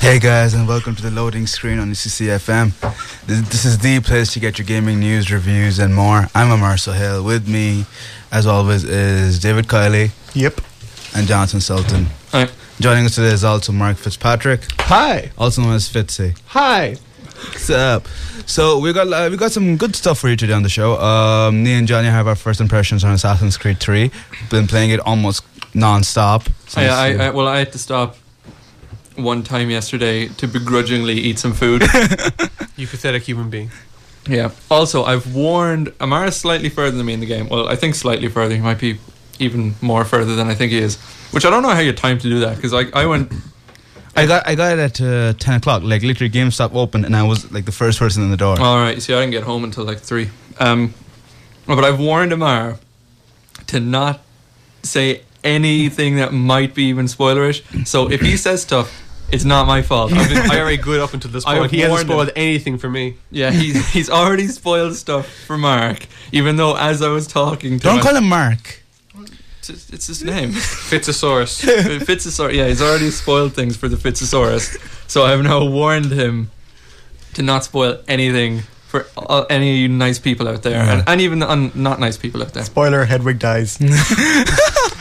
Hey guys, and welcome to the loading screen on CCFM. This is the place to get your gaming news, reviews, and more. I'm Amar Sohail. With me, as always, is David Kiley. Yep. And Jonathan Sultan. Hi. Joining us today is also Mark Fitzpatrick. Hi. Also known as Fitzy. Hi. What's up? So we got some good stuff for you today on the show. Me and Johnny have our first impressions on Assassin's Creed 3. Been playing it almost non-stop. I had to stop one time yesterday to begrudgingly eat some food. You pathetic human being. Yeah. Also, I've warned Amara's slightly further than me in the game. Well, I think slightly further. He might be even more further than I think he is. Which I don't know how you had time to do that, because I went. I got it at 10 o'clock. Like literally, GameStop opened, and I was like the first person in the door. All right. See, I didn't get home until like 3. But I've warned Amara to not say anything that might be even spoilerish. So if he says stuff, it's not my fault. I've been very good up until this point. He hasn't spoiled anything for me. Yeah, he's already spoiled stuff for Mark, even though as I was talking to Don't call him Mark. It's his name. Fitzosaurus. Fitzosaurus. Yeah, he's already spoiled things for the Fitzosaurus. So I have now warned him to not spoil anything for any nice people out there, and even not nice people out there. Spoiler: Hedwig dies.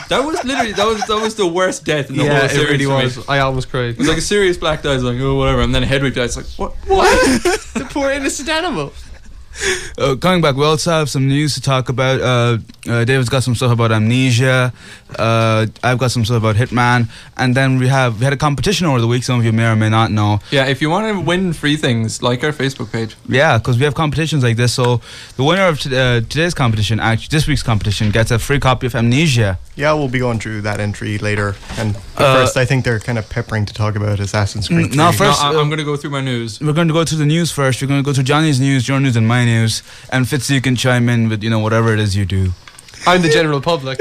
That was literally that was the worst death in the whole series. It really for me. was. I almost cried. It was like a Sirius Black dies, like, oh whatever, and then Hedwig dies, like, what? The poor innocent animal. Coming back, we also have some news to talk about. David's got some stuff about Amnesia. I've got some stuff about Hitman, and then we had a competition over the week. Some of you may or may not know. Yeah, if you want to win free things, like our Facebook page. Yeah, because we have competitions like this. So the winner of today's competition, actually this week's competition, gets a free copy of Amnesia. Yeah, we'll be going through that entry later. And first, I think they're kind of peppering to talk about Assassin's Creed 3. No, first I'm going to go through my news. We're going to go through the news first. We're going to go through Johnny's news, your news, and my news. And Fitzy, you can chime in with whatever it is you do. I'm the general public.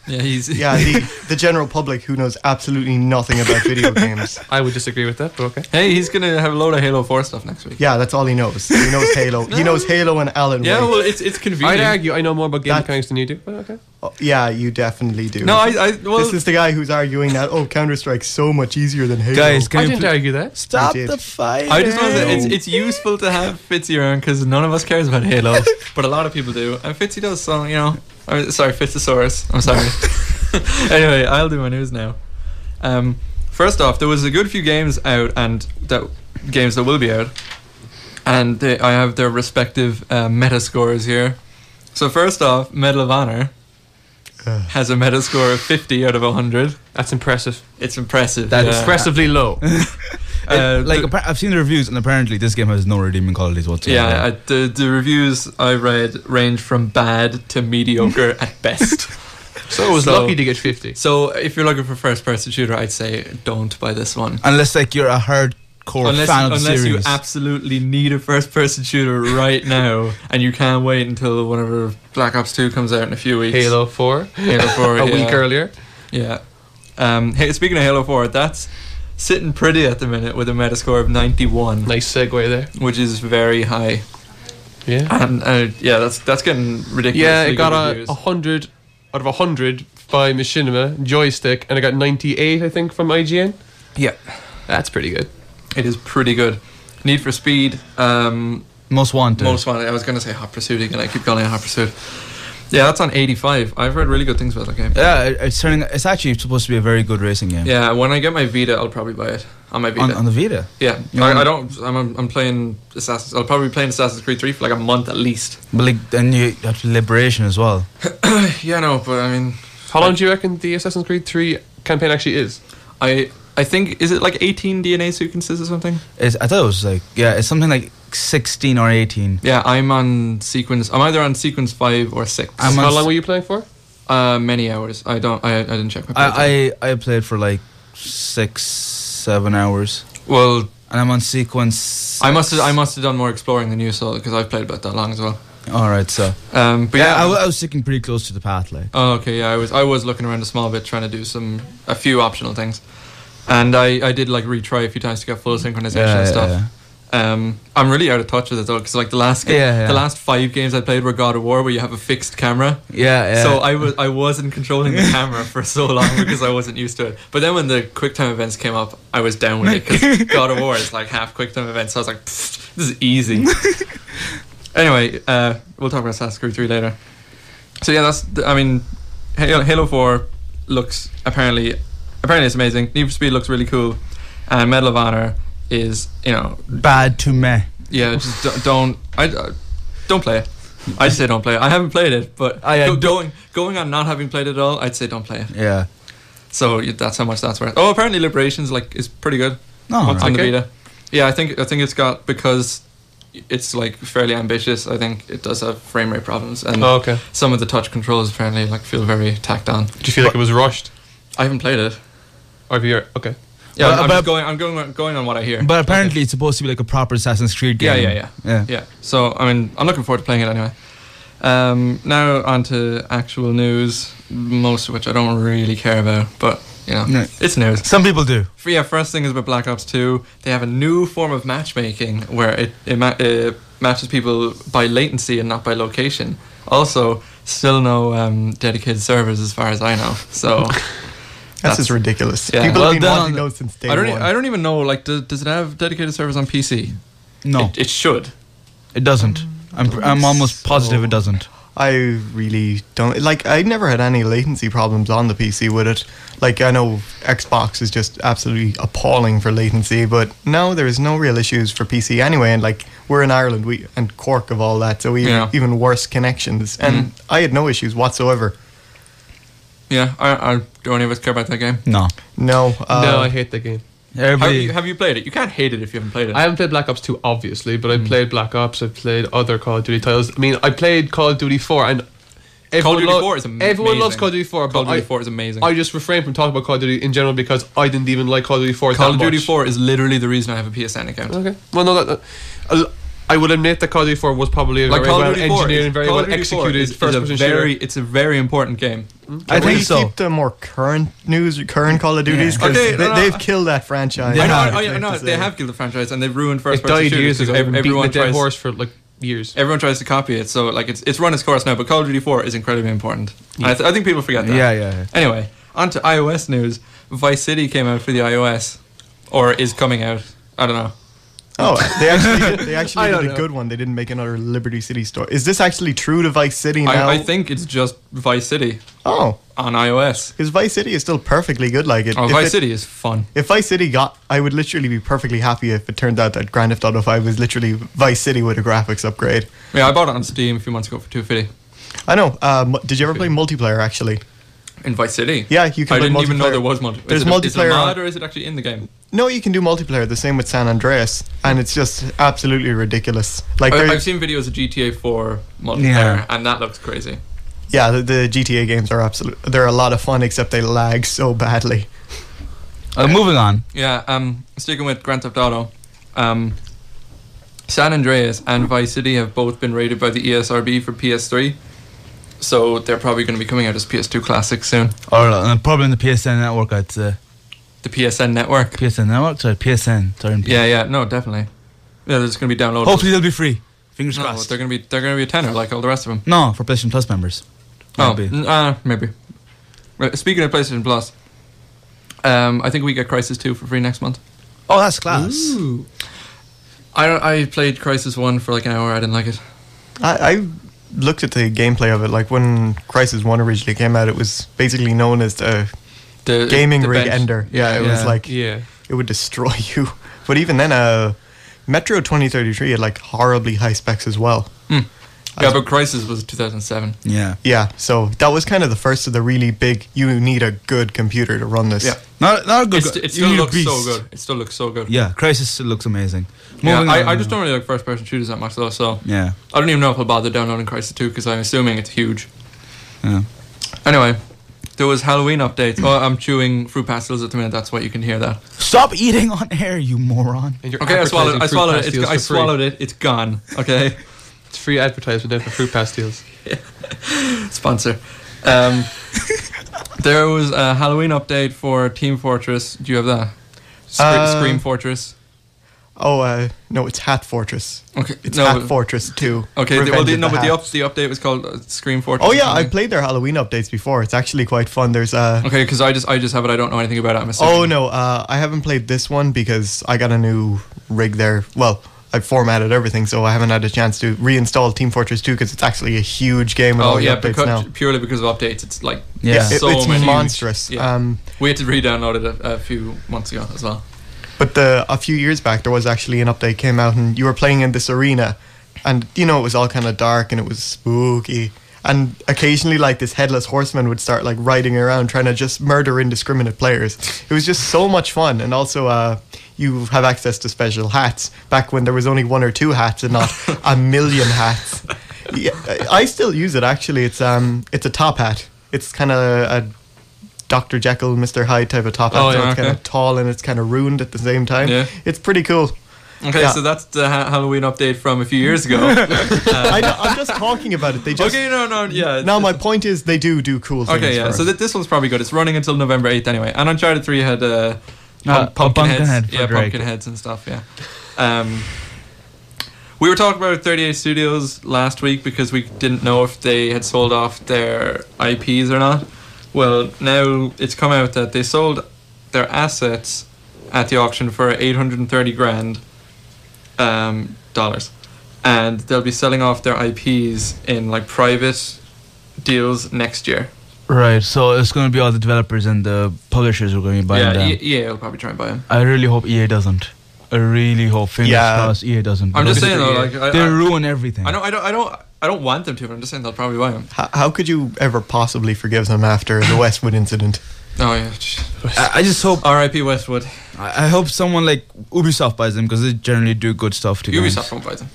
Yeah, the general public who knows absolutely nothing about video games. I would disagree with that, but okay. Hey, he's going to have a load of Halo 4 stuff next week. Yeah, that's all he knows. He knows Halo. He knows Halo and Alan Yeah, Wake. well, it's convenient. I'd argue I know more about game mechanics than you do, but okay. Oh, yeah, you definitely do. No, this is the guy who's arguing that Counter-Strike's so much easier than Halo. Guys, I didn't argue that. Stop You did. the fight. I just know that it's useful to have Fitzy around because none of us cares about Halo, but a lot of people do, and Fitzy does. So sorry, Fitzosaurus. I'm sorry. Anyway, I'll do my news now. First off, there was a good few games out, and games that will be out, and I have their respective meta scores here. So first off, Medal of Honor has a meta score of 50 out of 100. That's impressive. It's impressive. That's impressively low. I've seen the reviews, and apparently this game has no redeeming qualities whatsoever. Yeah, the reviews I read range from bad to mediocre at best. So it was lucky to get 50. So if you're looking for first-person shooter, I'd say don't buy this one. Unless you're a hardcore fan of the series. Unless you absolutely need a first-person shooter right now, and you can't wait until whenever Black Ops 2 comes out in a few weeks. Halo 4. A week earlier. Yeah. Hey, speaking of Halo 4, that's sitting pretty at the minute with a Metascore of 91. Nice segue there. Which is very high. Yeah. And that's getting ridiculous. Yeah, it got 100 out of 100 by Machinima Joystick, and I got 98, I think, from IGN. Yeah. That's pretty good. It is pretty good. Need for Speed. Most Wanted. I was going to say Hot Pursuit again. I keep calling it Hot Pursuit. Yeah, that's on 85. I've heard really good things about that game. Yeah, it's actually supposed to be a very good racing game. Yeah, when I get my Vita, I'll probably buy it on my Vita. On the Vita? Yeah, I'm playing Assassin's. I'll probably be playing Assassin's Creed 3 for like a month at least. But then you have Liberation as well. Yeah, no, but I mean, how long do you reckon the Assassin's Creed 3 campaign actually is? I think, is it like 18 DNA sequences or something? I thought it was it's something like 16 or 18. Yeah, I'm either on sequence 5 or 6. How long were you playing for? Many hours. I didn't check my playtime. I played for like 6-7 hours. Well, and I'm on sequence. I must have done more exploring than you, so because I've played about that long as well. All right, so but yeah, I was sticking pretty close to the path, like. Oh, okay, yeah, I was looking around a small bit trying to do a few optional things, and I did like retry a few times to get full synchronization and stuff. I'm really out of touch with it though, because like the last the last 5 games I played were God of War, where you have a fixed camera. Yeah. So I wasn't controlling the camera for so long because I wasn't used to it. But then when the QuickTime events came up, I was down with it, because God of War is like half QuickTime events. So I was like, this is easy. Anyway, we'll talk about Assassin's Creed 3 later. So yeah, Halo 4 looks apparently it's amazing. Need for Speed looks really cool, and Medal of Honor is, bad to me. Yeah, just don't play it. I'd say don't play it. I haven't played it, but going on not having played it at all, I'd say don't play it. Yeah. So that's how much that's worth. Oh, apparently Liberations is pretty good on the Vita. Yeah, I think it's got, because it's like fairly ambitious. I think it does have frame rate problems, and some of the touch controls apparently like feel very tacked on. Do you feel like it was rushed? I haven't played it. Okay. Yeah, I'm going on what I hear. But apparently it's supposed to be like a proper Assassin's Creed game. Yeah. So I'm looking forward to playing it anyway. Now on to actual news, most of which I don't really care about, but it's news. Some people do. First thing is about Black Ops 2. They have a new form of matchmaking where it matches people by latency and not by location. Also, still no dedicated servers as far as I know. So that's just ridiculous. Yeah. People have been wanting those since day one. I don't even know. Like, does it have dedicated servers on PC? No, it should. It doesn't. I'm almost positive it doesn't. I really don't. Like, I never had any latency problems on the PC with it. Like, I know Xbox is just absolutely appalling for latency, but no, there's no real issues for PC anyway. And like, we're in Ireland, and Cork of all that, so we have even worse connections. And I had no issues whatsoever. Yeah, I do any of us care about that game? No, I hate that game. Have you played it? You can't hate it if you haven't played it. I haven't played Black Ops 2, obviously, but I played Black Ops. I've played other Call of Duty titles. I mean, I played Call of Duty 4, and Call of Duty 4 is amazing. Everyone loves Call of Duty 4, Call but of Duty 4 is amazing. I just refrain from talking about Call of Duty in general because I didn't even like Call of Duty 4 Call of that Duty much. 4 is literally the reason I have a PSN account. Okay. Well, no, I would admit that Call of Duty 4 was probably a very well engineered and very well executed first-person shooter. It's a very important game. I think so. Keep the more current Call of Duties, because they've killed that franchise. I know they have killed the franchise, and they've ruined first-person shooters. It died years ago. Everyone tries horse for like years. Everyone tries to copy it, so like it's run its course now. But Call of Duty 4 is incredibly important. Yeah. I think people forget that. Yeah. Anyway, on to iOS news. Vice City came out for the iOS, or is coming out. I don't know. Oh, they actually did a good one. They didn't make another Liberty City store. Is this actually true to Vice City now? I think it's just Vice City. Oh. On iOS. Because Vice City is still perfectly good like it. Vice City is fun. If Vice City I would literally be perfectly happy if it turned out that Grand Theft Auto 5 was literally Vice City with a graphics upgrade. Yeah, I bought it on Steam a few months ago for $250. I know. Did you ever play multiplayer actually? In Vice City? Yeah, you can. I didn't even know there was multiplayer. There's multiplayer. Is it a mod or is it actually in the game? No, you can do multiplayer. The same with San Andreas, and it's just absolutely ridiculous. Like I've seen videos of GTA 4 multiplayer, and that looks crazy. Yeah, the GTA games are they're a lot of fun, except they lag so badly. Moving on. Yeah, sticking with Grand Theft Auto, San Andreas and Vice City have both been rated by the ESRB for PS3. So they're probably going to be coming out as PS2 classics soon. Or probably in the PSN network, I'd say. The PSN network? PSN network? Sorry, PSN. Sorry. Yeah, no, definitely. Yeah, there's going to be downloadable. Hopefully they'll be free. Fingers no, crossed. They're going to be a tenner like all the rest of them. No, for PlayStation Plus members. Maybe. Speaking of PlayStation Plus, I think we get Crysis 2 for free next month. Oh, that's class. Ooh. I played Crysis 1 for like an hour. I didn't like it. I looked at the gameplay of it. Like when Crysis 1 originally came out, it was basically known as the gaming rig bench. ender. Yeah, it was like it would destroy you. But even then, Metro 2033 had like horribly high specs as well. Yeah, but Crysis was 2007. Yeah, so that was kind of the first of the really big, you need a good computer to run this. Yeah. Not a good... It still looks so good. It still looks so good. Yeah, Crysis still looks amazing. I just don't really like first-person shooters that much though, so... Yeah. I don't even know if I'll bother downloading Crysis 2, because I'm assuming it's huge. Yeah. Anyway, there was Halloween updates. Oh, I'm chewing fruit pastels at the minute, that's why you can hear that. Stop eating on air, you moron. Okay, I swallowed it. I swallowed it. It's gone. Okay. It's free advertisement there for fruit pastilles. Sponsor. There was a Halloween update for Team Fortress. Do you have that? Scream Fortress. No, it's Hat Fortress. Okay, It's no, Hat Fortress 2. okay. Revenge of But the Hats. update was called Scream Fortress. Oh or yeah, I something. played their Halloween updates before. It's actually quite fun. There's Okay, because I just have it. I don't know anything about it. I'm assuming. Oh no, I haven't played this one because I got a new rig there. Well, I formatted everything, so I haven't had a chance to reinstall Team Fortress 2 because it's actually a huge game with all Oh the yeah, updates now. purely because of updates. It's like Yeah. so it's many. monstrous. Yeah. We had to re-download it a few months ago as well. But a few years back, there was actually an update came out, and you were playing in this arena, and it was all kind of dark and it was spooky. And occasionally, like this headless horseman would start like riding around trying to just murder indiscriminate players. It was just so much fun, and also you have access to special hats. Back when there was only 1 or 2 hats and not a million hats. Yeah, I still use it actually. It's a top hat. It's kind of a Dr. Jekyll, Mr. Hyde type of top hat. Oh, so yeah, it's kind okay. of tall and it's kind of ruined at the same time. Yeah. It's pretty cool. Okay, Yeah. so that's the Halloween update from a few years ago. I'm just talking about it. They just. Okay, no, yeah. Now my point is they do cool things. Okay, yeah. for So us. this one's probably good. It's running until November 8th anyway. And Uncharted 3 had pumpkin Pumpkinhead heads. for Yeah, Drake. pumpkin heads and stuff, yeah. We were talking about 38 Studios last week because we didn't know if they had sold off their IPs or not. Well, now it's come out that they sold their assets at the auction for 830 grand dollars. And they'll be selling off their IPs in like private deals next year. Right, so it's going to be all the developers and the publishers who are going to be buying Yeah, them. EA will probably try and buy them. I really hope EA doesn't. I really hope, fingers Yeah. crossed, EA doesn't. I'm just because saying though, like they I ruin everything. I don't want them to, but I'm just saying they'll probably buy them. How could you ever possibly forgive them after the Westwood incident? Oh yeah. I just hope. R.I.P. Westwood. I hope someone like Ubisoft buys them because they generally do good stuff to games. Ubisoft won't buy them.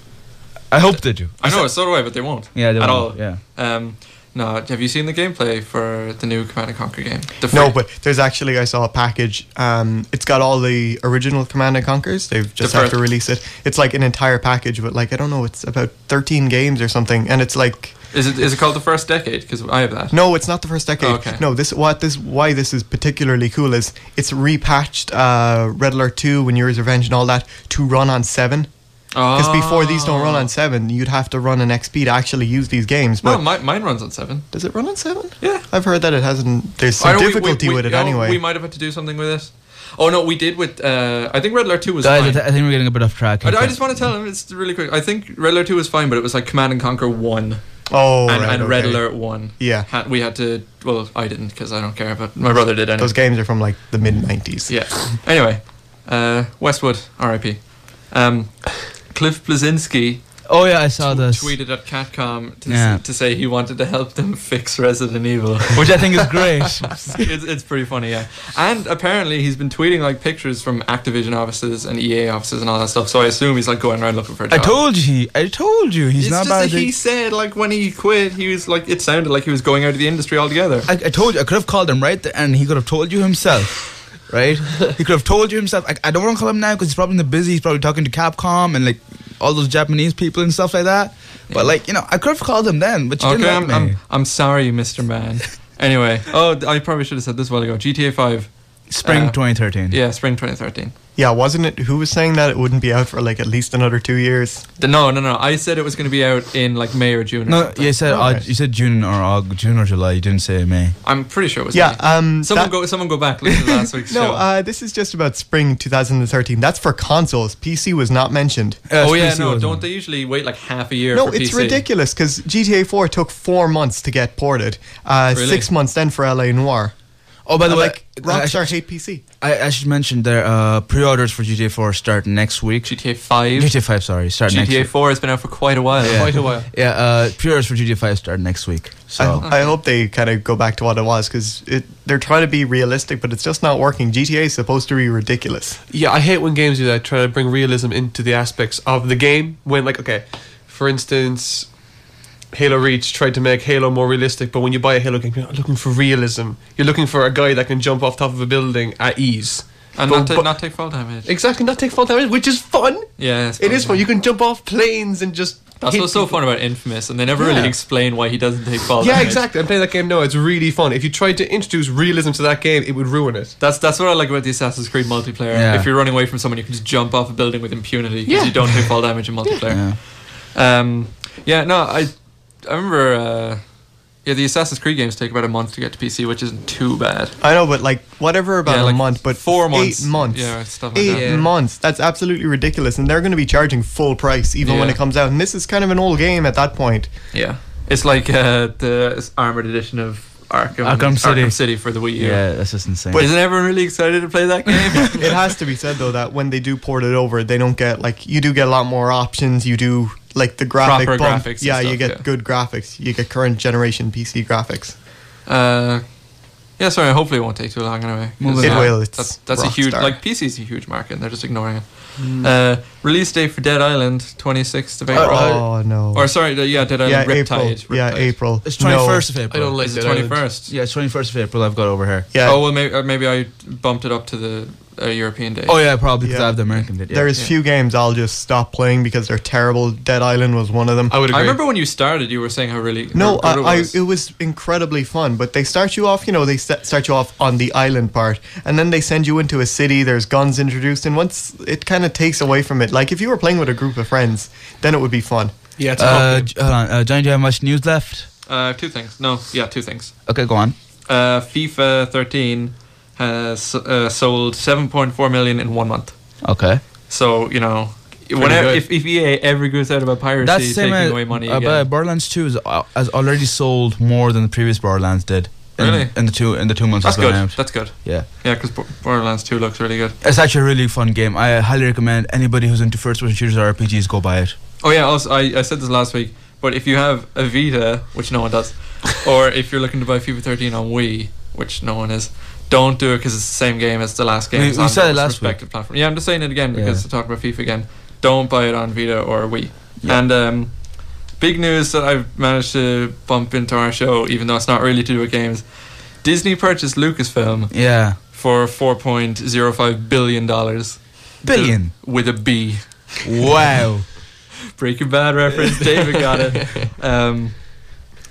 I hope they do. I know, so do I, but they won't. Yeah, they at won't, all. Yeah. No, have you seen the gameplay for the new Command & Conquer game? No, but there's actually, I saw a package. It's got all the original Command & Conquers. They've just have to release it. It's like an entire package, but like, I don't know, it's about 13 games or something. And it's like... Is it called the First Decade? Because I have that. No, it's not the first decade. Oh, okay. No, why this is particularly cool is it's repatched Red Alert 2 and Yuri's Revenge and all that to run on 7. Because before these don't run on 7, you'd have to run an XP to actually use these games. But No, mine runs on 7. does it run on 7? Yeah. I've heard that it hasn't. There's I some know difficulty with it anyway. We might have had to do something with it. Oh no, we did with. I think Red Alert 2 was Guys, fine. I think we're getting a bit off track. I just want to tell him it's really quick. I think Red Alert 2 was fine, but it was like Command & Conquer 1 Oh, and, right, and Red okay. Alert 1. Yeah. We had to. Well, I didn't because I don't care, but my brother did anyway. Those games are from like the mid 90s. Yeah. Anyway, Westwood, R.I.P. Cliff Blazinski Oh yeah, I saw this. tweeted at Catcom Yeah. to say he wanted to help them fix Resident Evil. Which I think is great. It's pretty funny, yeah. And apparently he's been tweeting like pictures from Activision offices and EA offices and all that stuff. So I assume he's like going around looking for a job. I told you, he's It's not just bad. that he said like when he quit, he was like, it sounded like he was going out of the industry altogether. I told you, I could have called him right there and he could have told you himself, right? He could have told you himself. I don't want to call him now because he's probably in the busy. He's probably talking to Capcom and like all those Japanese people and stuff like that. But like, I could have called him then, but you Okay, didn't let me. I'm sorry, Mr. Man. Anyway, I probably should have said this a while ago. GTA 5. Spring 2013. Yeah, spring 2013. Yeah, wasn't it? Who was saying that it wouldn't be out for like at least another 2 years? No. I said it was going to be out in like May or June. Or No, something. you said Alright. you said June or July. You didn't say May. I'm pretty sure it was. Yeah. May. Someone go back. Listen to last week's show. No, this is just about spring 2013. That's for consoles. PC was not mentioned. Oh yeah, PC no. wasn't. Don't they usually wait like half a year? No, for it's PC? ridiculous because GTA 4 took 4 months to get ported. Really? 6 months then for LA Noire. Oh, by the And, way, like Rockstar hate PC. I should mention their pre-orders for GTA 4 start next week. GTA 5. GTA 5, sorry, start next GTA week. 4 has been out for quite a while. Yeah. Quite a while. Yeah, pre-orders for GTA 5 start next week. So I hope they kind of go back to what it was because they're trying to be realistic, but it's just not working. GTA is supposed to be ridiculous. Yeah, I hate when games do that, try to bring realism into the aspects of the game. When, like, okay, for instance, Halo Reach tried to make Halo more realistic, but when you buy a Halo game, you're not looking for realism. You're looking for a guy that can jump off top of a building at ease. And not take fall damage. Exactly, not take fall damage, which is fun. Yeah, It is fun. You can jump off planes and just That's hit what's so people. fun about Infamous, and they never really Yeah. explain why he doesn't take fall Yeah, damage. exactly. I'm playing that game now. It's really fun. If you tried to introduce realism to that game, it would ruin it. That's what I like about the Assassin's Creed multiplayer. Yeah. If you're running away from someone, you can just jump off a building with impunity because Yeah. you don't take fall damage in multiplayer. I remember. The Assassin's Creed games take about a month to get to PC, which isn't too bad. I know, but like whatever about Yeah, a like month, but 4 months. 8 months. Yeah, stuff like Eight that. Yeah. months. That's absolutely ridiculous, and they're going to be charging full price even when Yeah. it comes out. And this is kind of an old game at that point. Yeah, it's like the armored edition of Arkham City. Arkham City for the Wii U. Yeah, that's just insane. But isn't everyone really excited to play that game? It has to be said though that when they do port it over, they don't get like you do get a lot more options. You do like the graphic Proper bump. graphics and Yeah, you stuff, get yeah. good graphics. You get current generation PC graphics. Yeah, sorry. Hopefully, it won't take too long anyway. 'cause, Moving It on. will. It's That's a huge Rockstar. like PC's a huge market, and they're just ignoring it. Release date for Dead Island 26th of April. Oh no. Or sorry, Dead Island yeah, Riptide. April. Yeah, Riptide. April. it's No. 21st of April. I don't like Is it Dead Island. 21st? Yeah, it's 21st of April. I've got over here. Yeah. Oh well, maybe I bumped it up to the European date. Oh yeah, probably because Yeah. I have the American date. Yeah. There is Yeah. few games I'll just stop playing because they're terrible. Dead Island was one of them. I would agree. I remember when you started, you were saying how really No, how good it was incredibly fun. But they start you off, they start you off on the island part, and then they send you into a city. There's guns introduced, and once it kind of takes away from it. Like if you were playing with a group of friends, then it would be fun. Yeah, it's a fun game. Hold on, Johnny, do you have much news left? two things. No, yeah, two things. Okay, go on. FIFA 13 has sold 7.4 million in 1 month. Okay. So whenever good. if EA ever goes out about piracy, That's the same taking as away money but again. Borderlands 2 has already sold more than the previous Borderlands did. Really? In the 2 months That's it's been good. out. That's good. Yeah. Yeah, because Borderlands 2 looks really good. It's actually a really fun game. I highly recommend anybody who's into first person shooters or RPGs go buy it. Oh yeah, also I said this last week, but if you have a Vita, which no one does, or if you're looking to buy FIFA 13 on Wii, which no one is, don't do it because it's the same game as the last game. We It's on said it the last respective platform. Yeah, I'm just saying it again because Yeah. to talk about FIFA again. Don't buy it on Vita or Wii. Yeah. And big news that I've managed to bump into our show, even though it's not really to do with games. Disney purchased Lucasfilm Yeah. for $4.05 billion. Billion? With a B. Wow. Breaking Bad reference. David got it.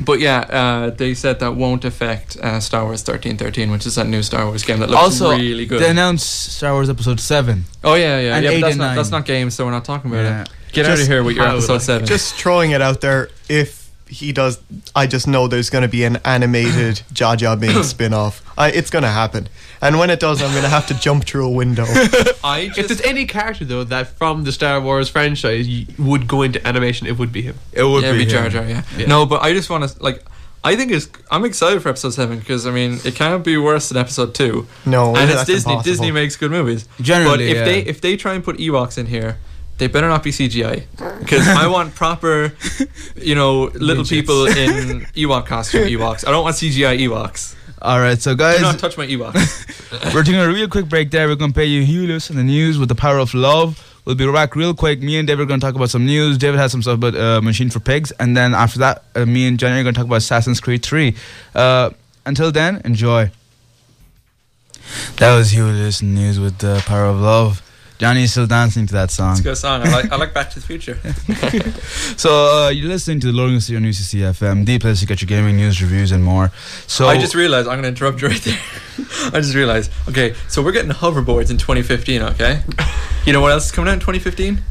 But yeah, they said that won't affect Star Wars 1313, which is that new Star Wars game that looks Also, really good. they announced Star Wars Episode 7. Oh yeah, and but 8 that's and not 9. that's not games, so we're not talking about Yeah. it. Get out of Just here with your how, episode like, 7. Just throwing it out there. If he does, I just know there's going to be an animated Jar Jar Binks spin-off. It's going to happen. And when it does, I'm going to have to jump through a window. If there's any character though that from the Star Wars franchise would go into animation, it would be him. It would yeah, be Jar him. Jar. Yeah. Yeah. No, but I just want to I think I'm excited for episode 7 because I mean it can't be worse than episode 2. No, And it's that's Disney. impossible. Disney makes good movies. Generally, but yeah. if they try and put Ewoks in here, they better not be CGI because I want proper, little Midgets. people in Ewok costume Ewoks. I don't want CGI Ewoks. Alright, so Do guys, not touch my Ewoks. we're taking a real quick break there. We're going to pay you Helios in the news with the power of love. We'll be back real quick. Me and David are going to talk about some news. David has some stuff about Machine for Pigs. And then after that, me and Johnny are going to talk about Assassin's Creed 3. Until then, enjoy. That was Helios in the news with the power of love. Johnny's still dancing to that song. It's a good song. I like Back to the Future. So you're listening to the Loading City on UCC FM, the place to get your gaming news, reviews, and more. So I just realised I'm going to interrupt you right there. I just realised. Okay, so we're getting hoverboards in 2015. Okay, you know what else is coming out in 2015?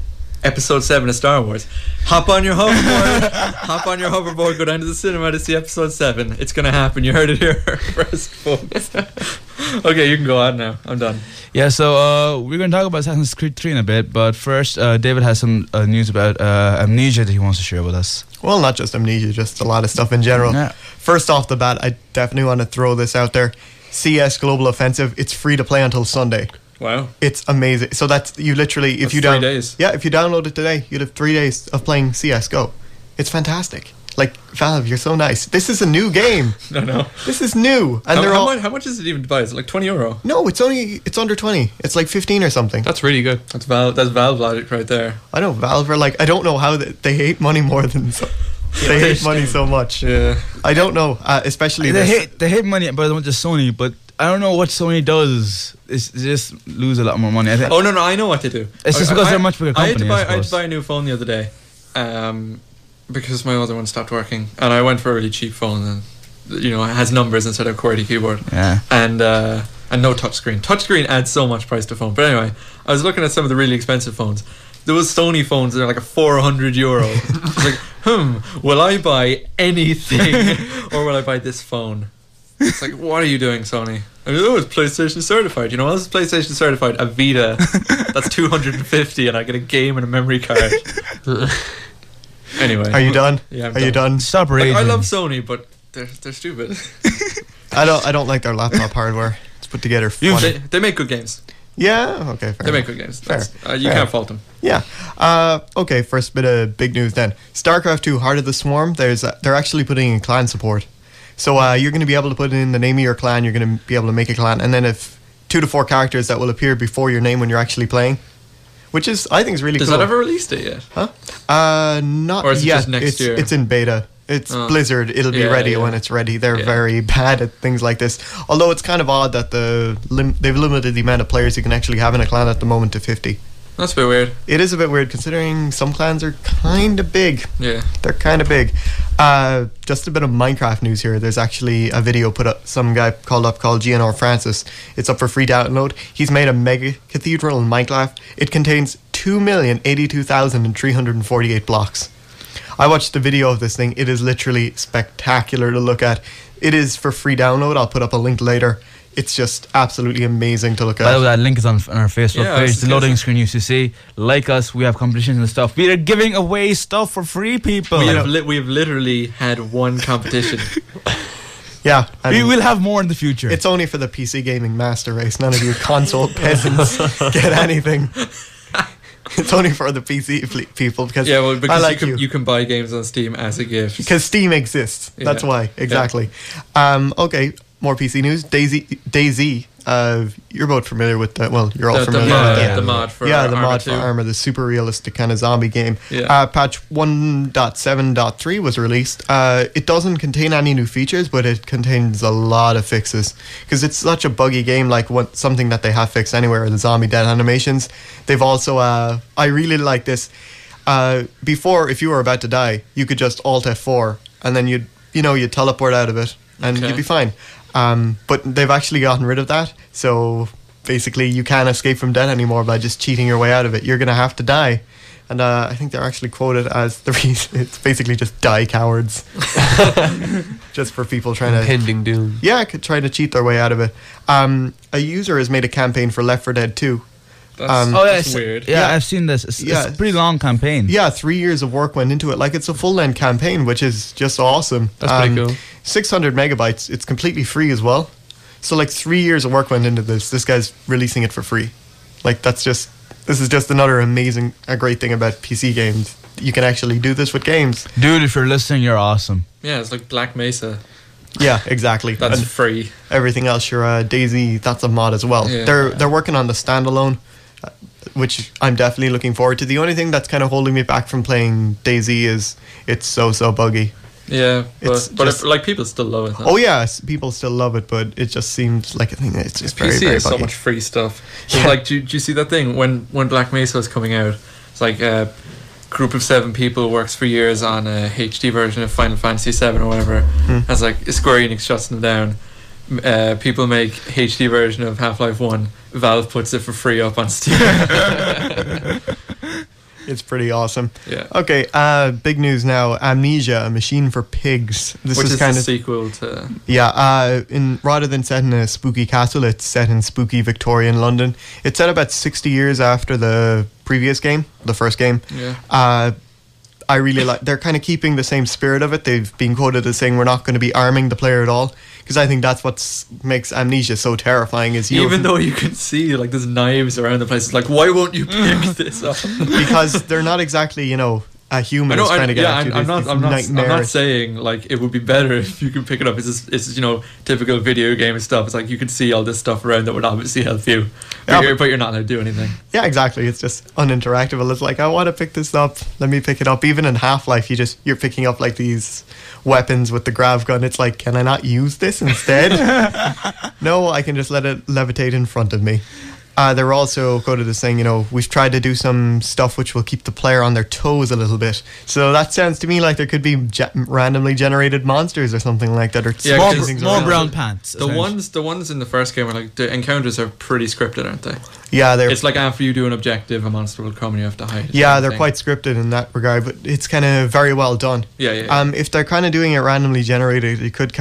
Episode 7 of Star Wars. Hop on your hoverboard. Go down to the cinema to see Episode 7. It's going to happen. You heard it here first, folks. Okay, you can go on now. I'm done. Yeah, so we're going to talk about Assassin's Creed 3 in a bit, but first, David has some news about Amnesia that he wants to share with us. Well, not just Amnesia, just a lot of stuff in general. Yeah. First off the bat, I definitely want to throw this out there. CS Global Offensive, it's free to play until Sunday. Wow. It's amazing. So that's you literally That's 3 days. Yeah, if you download it today, you'd have 3 days of playing CS:GO. It's fantastic. Like Valve, you're so nice. This is a new game. No. This is new, and How much is it even to buy? Is it like €20? No, it's under 20. It's like 15 or something. That's really good. That's Valve logic right there. I know Valve are like, I don't know how they hate money more than they hate money so much. Yeah. I don't know, especially They this. hate money, but they want just Sony, but I don't know what Sony does. It's they just lose a lot more money. I think. Oh no, I know what they do. It's just because they're a much bigger I had company, to I buy suppose. a new phone the other day, because my other one stopped working, and I went for a really cheap phone, and it has numbers instead of QWERTY keyboard. Yeah. And no touchscreen. Touchscreen adds so much price to phone. But anyway, I was looking at some of the really expensive phones. There was Sony phones that are like a €400. It's like, will I buy anything or will I buy this phone? It's like, what are you doing, Sony? I mean, it's PlayStation certified. You know, this is PlayStation certified. A Vita, that's $250, and I get a game and a memory card. Anyway, Are you done? Yeah, I'm Are you done? Stop Like, raging. I love Sony, but they're stupid. I don't like their laptop hardware. It's put together funny. They make good games. Yeah, okay, fair They make enough. good games. Fair. You Fair. can't fault them. Yeah. Okay, first bit of big news then. StarCraft 2 Heart of the Swarm, they're actually putting in clan support. So you're going to be able to put in the name of your clan, you're going to be able to make a clan, and then if 2 to 4 characters that will appear before your name when you're actually playing, which is, I think, is really Does cool. that ever released it yet? Not Or is it yet. just next year? It's in beta. It's Oh. Blizzard. It'll be Yeah, ready yeah. when it's ready. They're Yeah. very bad at things like this. Although it's kind of odd that they've limited the amount of players you can actually have in a clan at the moment to 50. That's a bit weird. It is a bit weird considering some clans are kind of big. Yeah. They're kind of big. Just a bit of Minecraft news here. There's actually a video put up, some guy called GNR Francis. It's up for free download. He's made a mega cathedral in Minecraft. It contains 2,082,348 blocks. I watched the video of this thing. It is literally spectacular to look at. It is for free download. I'll put up a link later. It's just absolutely amazing to look By the way, at. that link is on our Facebook Yeah, I page. was The gonna loading say- screen you used to see. Like us, we have competitions and stuff. We are giving away stuff for free, people. We have literally had one competition. Yeah. and We will have more in the future. it's only for the PC gaming master race. None of you console peasants get anything. It's only for the PC people because Yeah, well, I because like you can buy games on Steam as a gift. Because Steam exists. That's Yeah. why. Exactly. Okay, more PC news. DayZ. You're both familiar with that. Well, you're all The familiar mod, with that. the mod for Yeah, the Arma mod 2. for Arma, the super realistic kind of zombie game. Yeah. Patch 1.7.3 was released. It doesn't contain any new features, but it contains a lot of fixes. Because it's such a buggy game, like something that they have fixed anywhere, the zombie death animations. They've also, I really like this. Before, if you were about to die, you could just Alt F4, and then you'd teleport out of it, and Okay. you'd be fine. But they've actually gotten rid of that, so basically you can't escape from death anymore by just cheating your way out of it. You're going to have to die. And I think they're actually quoted as the reason. It's basically just die cowards. Just for people trying to... Impending doom. Yeah, trying to cheat their way out of it. A user has made a campaign for Left 4 Dead 2. That's, Oh, yeah, that's it's- weird. Yeah, Yeah. I've seen this. It's Yeah. a pretty long campaign. Yeah, 3 years of work went into it. Like, it's a full-length campaign, which is just awesome. That's pretty cool. 600 megabytes. It's completely free as well. So, like, 3 years of work went into this. This guy's releasing it for free. Like, this is just another a great thing about PC games. You can actually do this with games. Dude, if you're listening, you're awesome. Yeah, it's like Black Mesa. Yeah, exactly. That's And free. everything else, your DayZ, that's a mod as well. Yeah. They're working on the standalone, which I'm definitely looking forward to. The only thing that's kind of holding me back from playing DayZ is it's so Yeah, buggy. It's but just- like people still love it. Huh? Oh yeah, people still love it, but it just seems like a thing. It's just very, PC very has so buggy. much free stuff. Yeah. Like, do you see that thing when Black Mesa was coming out? It's like a group of 7 people works for years on a HD version of Final Fantasy 7 or whatever. As like Square Enix shuts them down. People make HD version of Half-Life 1. Valve puts it for free up on Steam. It's pretty awesome. Yeah. Okay, big news now. Amnesia, a machine for pigs. This Which is is kind the of sequel to... yeah. Rather than set in a spooky castle, it's set in spooky Victorian London. It's set about 60 years after the previous game, the first game. Yeah. I really like. They're kind of keeping the same spirit of it. They've been quoted as saying we're not going to be arming the player at all, because I think that's what makes Amnesia so terrifying. Is you Even though you can see like there's knives around the place, it's like, why won't you pick this up? because they're not exactly a human is trying to get at you. I'm There's not nightmarish- saying like it would be better if you could pick it up. It's typical video game stuff. It's like you can see all this stuff around that would obviously help you, Yeah, but you're not allowed to do anything. Yeah, exactly. It's just uninteractable. It's like I want to pick this up. Let me pick it up. Even in Half-Life, you're picking up like these weapons with the grav gun. It's like, can I not use this instead? No, I can just let it levitate in front of me. They're also quoted as saying, we've tried to do some stuff which will keep the player on their toes a little bit. So that sounds to me like there could be randomly generated monsters or something like that. Or Yeah, more, 'cause things more around. brown pants. The ones in the first game are like the encounters are pretty scripted, aren't they? Yeah, It's like after you do an objective, a monster will come and you have to hide. It's yeah, one they're thing. quite scripted in that regard, but it's kind of very well done. Yeah. If they're kind of doing it randomly generated, it could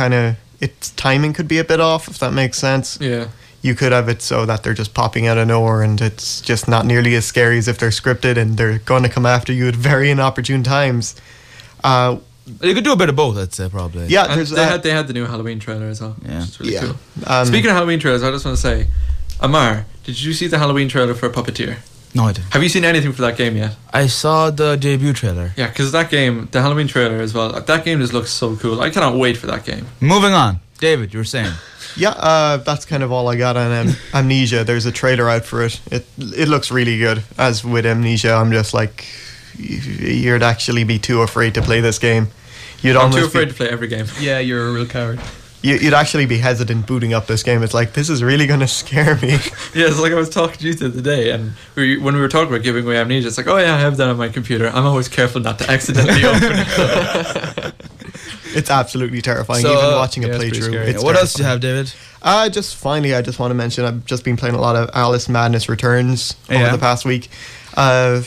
its timing could be a bit off, if that makes sense. Yeah. You could have it so that they're just popping out of nowhere and it's just not nearly as scary as if they're scripted and they're going to come after you at very inopportune times. You could do a bit of both, I'd say, probably. Yeah, And there's they had the new Halloween trailer as well. Yeah. Which is really Yeah. cool. Speaking of Halloween trailers, I just want to say, Amar, did you see the Halloween trailer for Puppeteer? No, I didn't. Have you seen anything for that game yet? I saw the debut trailer. Yeah, because that game, the Halloween trailer as well, that game just looks so cool. I cannot wait for that game. Moving on. David, you were saying. Yeah, that's kind of all I got on Amnesia. There's a trailer out for it. It looks really good. As with Amnesia, I'm just like, you'd actually be too afraid to play this game. You'd I'm too almost afraid to play every game. Yeah, you're a real coward. you'd actually be hesitant booting up this game. It's like, this is really going to scare me. Yeah, it's like I was talking to you the other day, and when we were talking about giving away Amnesia, it's like, oh yeah, I have that on my computer. I'm always careful not to accidentally open it. It's absolutely terrifying. So, Even watching a yeah, it's pretty playthrough. scary. It's What else do you terrifying. have, David? Just finally, I just want to mention I've just been playing a lot of Alice Madness Returns over Yeah. the past week. That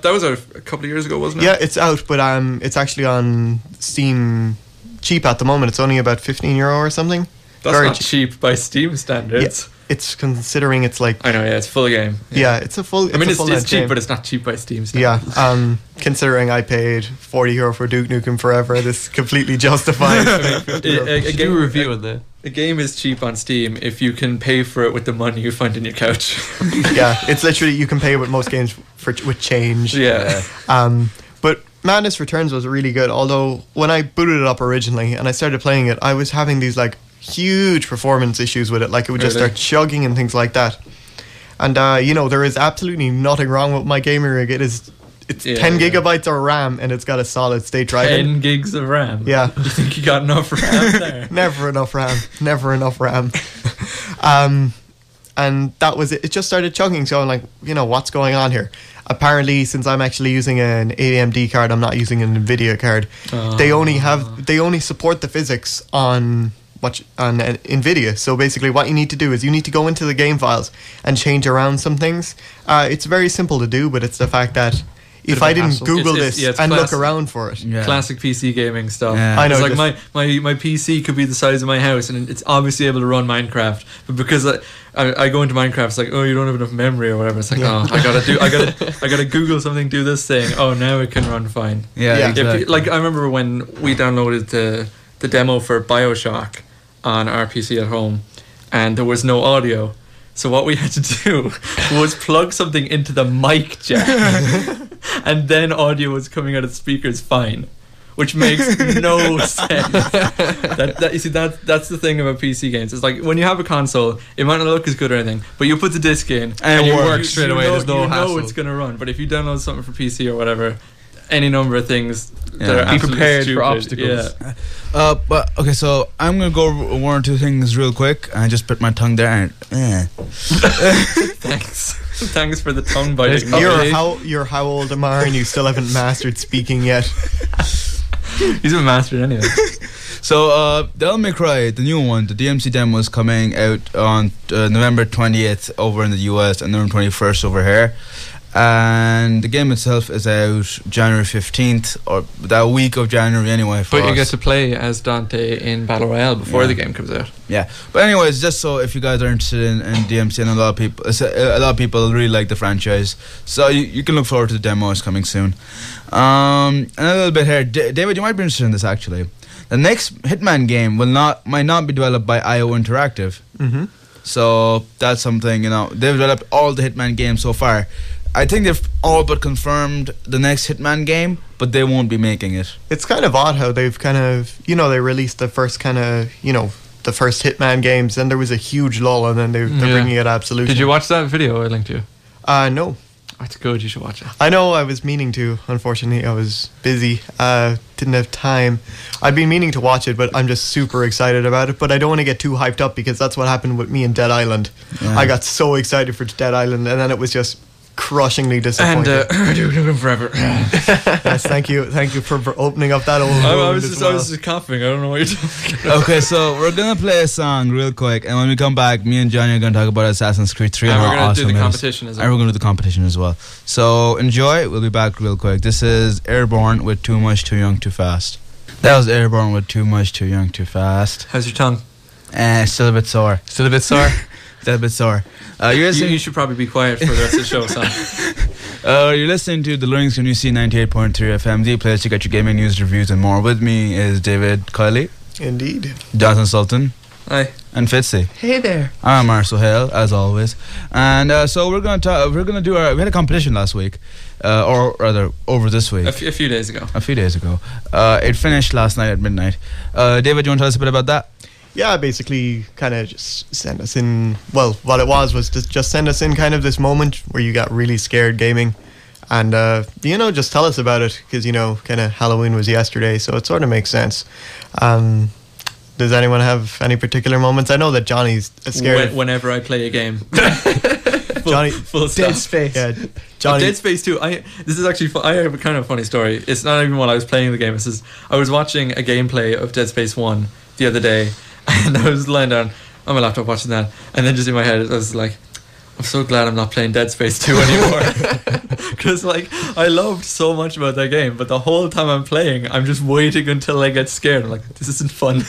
was a couple of years ago, wasn't it? Yeah, it's out, but it's actually on Steam cheap at the moment. It's only about €15 or something. That's Very not cheap. cheap by Steam standards. It's considering it's like I know, yeah, it's full game. yeah, it's a full. I mean, it's full-length cheap, game. but it's not cheap by Steam yeah. standards. Considering I paid €40 for Duke Nukem Forever, this completely justifies. A Do a review on that. A game is cheap on Steam if you can pay for it with the money you find in your couch. Yeah, it's literally you can pay with most games with change. Yeah. But Madness Returns was really good. Although when I booted it up originally and I started playing it, I was having these like huge performance issues with it. Like it would just Really? start chugging and things like that. And there is absolutely nothing wrong with my gaming rig. It's Yeah, 10 yeah. gigabytes of RAM and it's got a solid state drive. 10 gigs of RAM. Yeah. You think you got enough RAM there? Never enough RAM. Never enough RAM. And that was it. It just started chugging. So I'm like, what's going on here? Apparently, since I'm actually using an AMD card, I'm not using an NVIDIA card. They only support the physics on NVIDIA. So basically, what you need to do is you need to go into the game files and change around some things. It's very simple to do, but it's the fact that if of a I didn't hassle. Google It's- this yeah, it's and look classic. around for it. Yeah. Classic PC gaming stuff. Yeah. I know, It's like just- my PC could be the size of my house and it's obviously able to run Minecraft, but because I go into Minecraft, it's like, oh, you don't have enough memory or whatever. It's like, Yeah. oh, I gotta Google something, do this thing. Oh, now it can run fine. Yeah, Yeah. exactly. Like I remember when we downloaded the demo for BioShock on our PC at home, and there was no audio. So what we had to do was plug something into the mic jack, and then audio was coming out of the speakers fine, which makes no sense. You see, that's the thing about PC games. It's like when you have a console, it might not look as good or anything, but you put the disc in And it you- works you- straight you away, know- there's no you know hassle. it's gonna run. But if you download something for PC or whatever, any number of things that Yeah. are Be absolutely prepared for stupid. obstacles. Yeah. But okay, so I'm gonna go one or two things real quick. I just bit my tongue there. And, Thanks for the tongue biting. You're how old am I and you still haven't mastered speaking yet? He's a master anyway. So, Devil May Cry, the new one, the DMC demo is coming out on November 20th over in the US and November 21st over here. And the game itself is out January 15th, or that week of January anyway. For But you us. get to play as Dante in Battle Royale before Yeah. the game comes out. Yeah, but anyways, just so if you guys are interested in DMC, and a lot of people really like the franchise, so you can look forward to the demo. It's coming soon. And a little bit here, David, you might be interested in this actually. The next Hitman game might not be developed by IO Interactive. Mm-hmm. So that's something, they've developed all the Hitman games so far. I think they've all but confirmed the next Hitman game, but they won't be making it. It's kind of odd how they've kind of, they released the first kind of, the first Hitman games, and there was a huge lull, and then they're Yeah. bringing it absolutely. Did you watch that video I linked you? No. It's good. You should watch it. I know I was meaning to. Unfortunately, I was busy. Didn't have time. I'd been meaning to watch it, but I'm just super excited about it. But I don't want to get too hyped up because that's what happened with me in Dead Island. Yeah. I got so excited for Dead Island, and then it was just crushingly disappointing. And Duke Nukem Forever. Yes, thank you for opening up that old. I wound was as just well. I was just coughing. I don't know what you're talking about. Okay, so we're gonna play a song real quick, and when we come back, me and Johnny are gonna talk about Assassin's Creed 3 And and we're how gonna do awesome the it is. competition as well. And we're gonna do the competition as well. So enjoy. We'll be back real quick. This is Airborne with Too Much, Too Young, Too Fast. That was Airborne with Too Much, Too Young, Too Fast. How's your tongue? Still a bit sore. Still a bit sore. Still a bit sore. You're You, listening. you should probably be quiet for the rest of the show, Sam. You're listening to the Learnings on UC 98.3 FM, the place to get your gaming news, reviews, and more. With me is David Kiley, Indeed. Jonathan Sultan, Hi. and Fitzy. Hey there. I'm Marcel Hale, as always, and so we had a competition last week, or rather over this week, A few days ago. a few days ago. It finished last night at midnight. David, you want to tell us a bit about that? Yeah, basically kind of just send us in, well, what it was to just send us in kind of this moment where you got really scared gaming and, just tell us about it because, kind of Halloween was yesterday, so it sort of makes sense. Does anyone have any particular moments? I know that Johnny's scared. Whenever I play a game. Johnny, Full stop. Dead Space. Yeah, Johnny. Dead Space 2. This is actually I have a kind of funny story. It's not even while I was playing the game. It says I was watching a gameplay of Dead Space 1 the other day, and I was lying down on my laptop watching that, and then just in my head I was like, I'm so glad I'm not playing Dead Space 2 anymore. Because I loved so much about that game, but the whole time I'm playing, I'm just waiting until I get scared. I'm like, this isn't fun.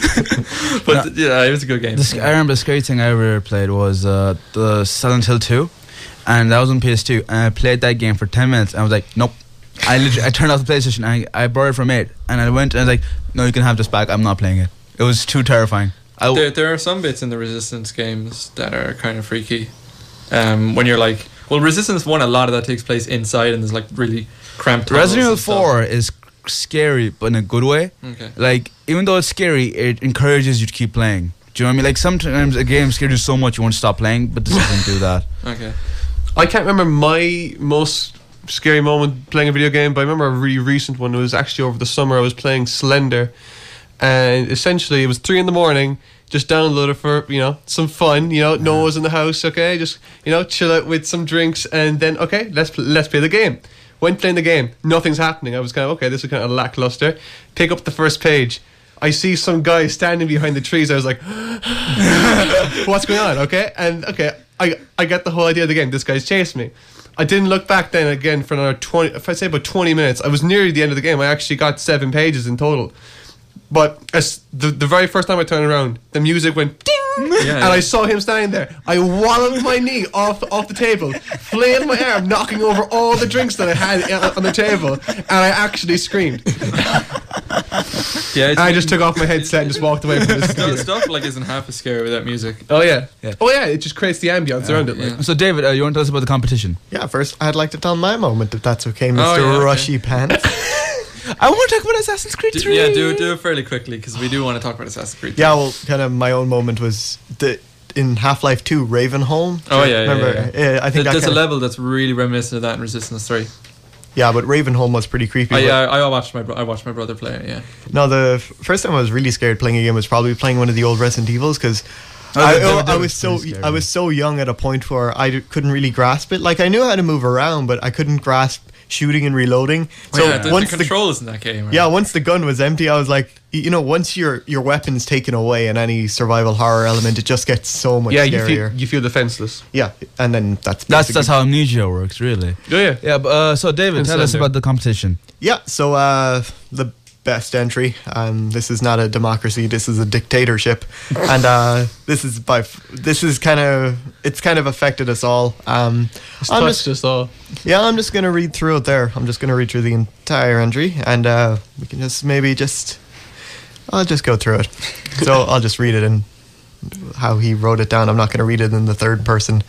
But yeah, it was a good game. I remember the scary thing I ever played was the Silent Hill 2, and that was on PS2, and I played that game for 10 minutes, and I was like, nope. I turned off the PlayStation, and I borrowed it from it, and I went, and I was like, no, you can have this back, I'm not playing it. It was too terrifying. There are some bits in the Resistance games that are kind of freaky. When you're like, well, Resistance 1, a lot of that takes place inside, and there's like really cramped tunnels Resident Evil and stuff. 4 is scary, but in a good way. Okay. Like, even though it's scary, it encourages you to keep playing. Do you know what I mean? Like, sometimes a game scares you so much you want to stop playing, but this doesn't do that. Okay. I can't remember my most scary moment playing a video game, but I remember a really recent one. It was actually over the summer. I was playing Slender, and essentially it was 3 a.m. Just download it for some fun. No one was in the house. Okay, just chill out with some drinks, and then okay, let's play the game. When playing the game, nothing's happening. I was kind of okay. This is kind of lackluster. Pick up the first page. I see some guy standing behind the trees. I was like, what's going on? Okay, and okay, I get the whole idea of the game. This guy's chasing me. I didn't look back then again for another 20. If I say about 20 minutes, I was nearly the end of the game. I actually got 7 pages in total. But as the very first time I turned around, the music went ding, and I saw him standing there. I walloped my knee off the table, flailed my arm, knocking over all the drinks that I had on the table, and I actually screamed. Yeah, And I just took off my headset and just walked away from this. stuff like isn't half as scary without music. Oh yeah. Yeah. Oh yeah, it just creates the ambience around it. Like. Yeah. So, David, you want to tell us about the competition? Yeah, first I'd like to tell my moment, if that's okay, Mr. yeah, okay. Rushy Pants. I want to talk about Assassin's Creed 3. Yeah, do it fairly quickly because we do want to talk about Assassin's Creed. Yeah, well, kind of my own moment was in Half-Life 2, Ravenholm. Oh yeah, Remember? yeah. I think that There's a kinda- level that's really reminiscent of that in Resistance 3. Yeah, but Ravenholm was pretty creepy. but- I watched my brother play it. Yeah. No, the first time I was really scared playing a game was probably playing one of the old Resident Evils because that I was pretty scary. was so young at a point where couldn't really grasp it. Like I knew how to move around, but I couldn't grasp shooting and reloading. So yeah, the once controls in that game. Right? yeah, once the gun was empty, I was like, once your weapon's taken away in any survival horror element, it just gets so much Yeah, scarier. you feel defenseless. Yeah, and then that's That's how Amnesia works, really. Yeah. Yeah, but, so David, And tell us Slender. about the competition. Yeah, so the best entry. This is not a democracy. This is a dictatorship, and this is kind of affected us all. It's touched us all. Yeah, I'm just gonna read through it there. I'm just gonna read through the entire entry, and we can I'll just go through it. So I'll just read it in how he wrote it down. I'm not gonna read it in the third person.